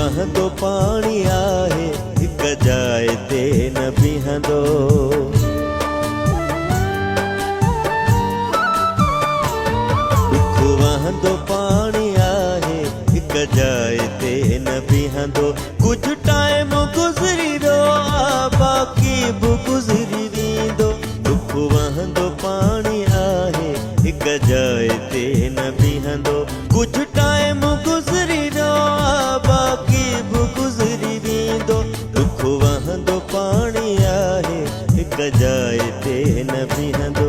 वहंदो पाणी आहे हिक जाइ ते न बीहंदो। दुख वहंदो पाणी आहे हिक जाइ ते न बीहंदो। कुछ टाइम गुज़री वियो बाक़ी बि गुज़री वेंदो। दुख वहंदो पाणी आहे हिक जाइ ते न बीहंदो। कुछ टाइम गुज़री वियो बाक़ी बि गुज़री वेंदो। दुख वहंदो पाणी आहे हिक जाइ ते न बीहंदो।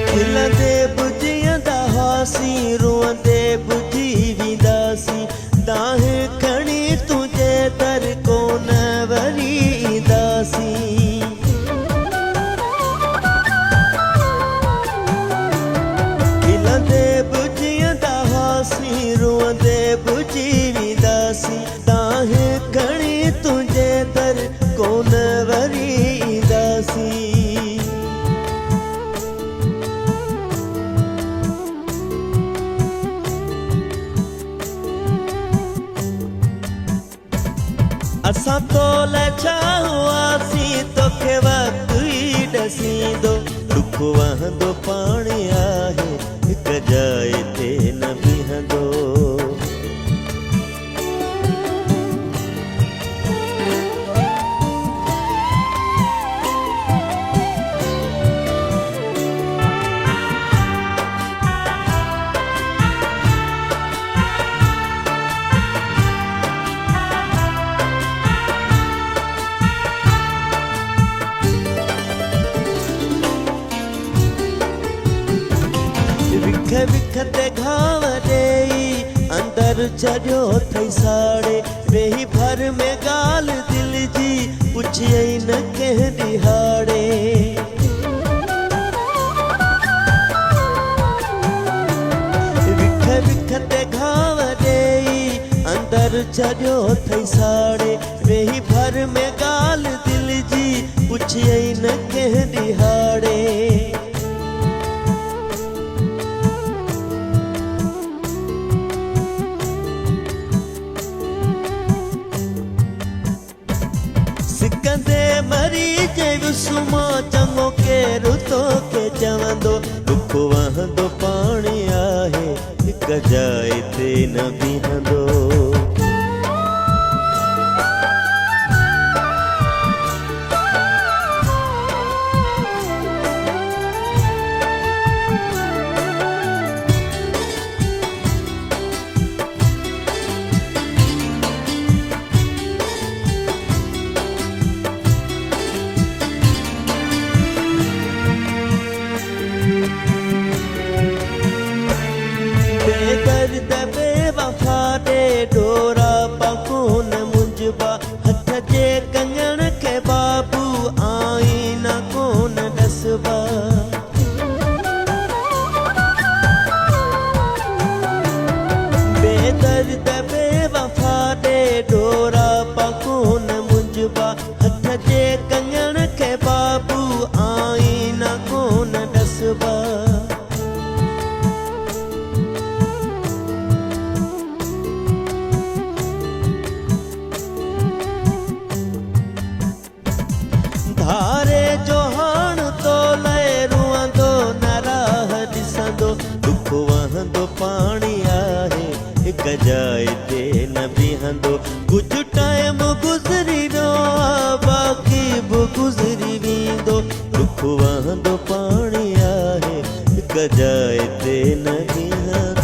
खिलंदे बुझींदा हुआसीं रोअंदे बुझी वेंदासीं। दाह खणी तुंहिंजे दर कोन वरी ईंदासीं। खिलंदे बुझींदा हुआसीं रोअंदे बुझी वेंदासीं। दाह खणी तुंहिंजे दर कोन वरी ईंदासीं। असां तोल छा हुआसीं तोखे वक़्तु ई ॾसींदो। दुख वहंदो पाणी आहे हिक जाइ ते न बीहंदो। विख विख ते घाव ॾेई अंदर छॾियो अथई साड़े। वेही भर में ॻाल्हि दिलि जी पुछियई न कंहिं ॾिहाड़े। विख विख ते घाव ॾेई अंदर छॾियो अथई साड़े। वेही भर में ॻाल्हि दिलि जी पुछियई न कंहिं ॾिहाड़े। सिकंदे मरी चई सुमो चङो केरु तोखे चवंदो। दुख वहंदो पाणी आहे हिक जाइ ते न बीहंदो। बेदर्द बेवफा दे डोरा पकोन मुंझबा। हथ जे कंगण के बाबू आईना कोन ॾसबा। बेदर्द बेवफा दे डोरा पकोन मुंझबा। हथ जे कंगण के बाबू आईना कोन ॾसबा। धारे जो हाण तो लए रुअंदो न राह ॾिसंदो। दुख वहंदो पाणी आहे हिक जाइ ते न बीहंदो। कुछ टाइम गुज़री वियो बाक़ी बि गुज़री वेंदो। दुख वहंदो पाणी आहे हिक जाइ ते न बीहंदो।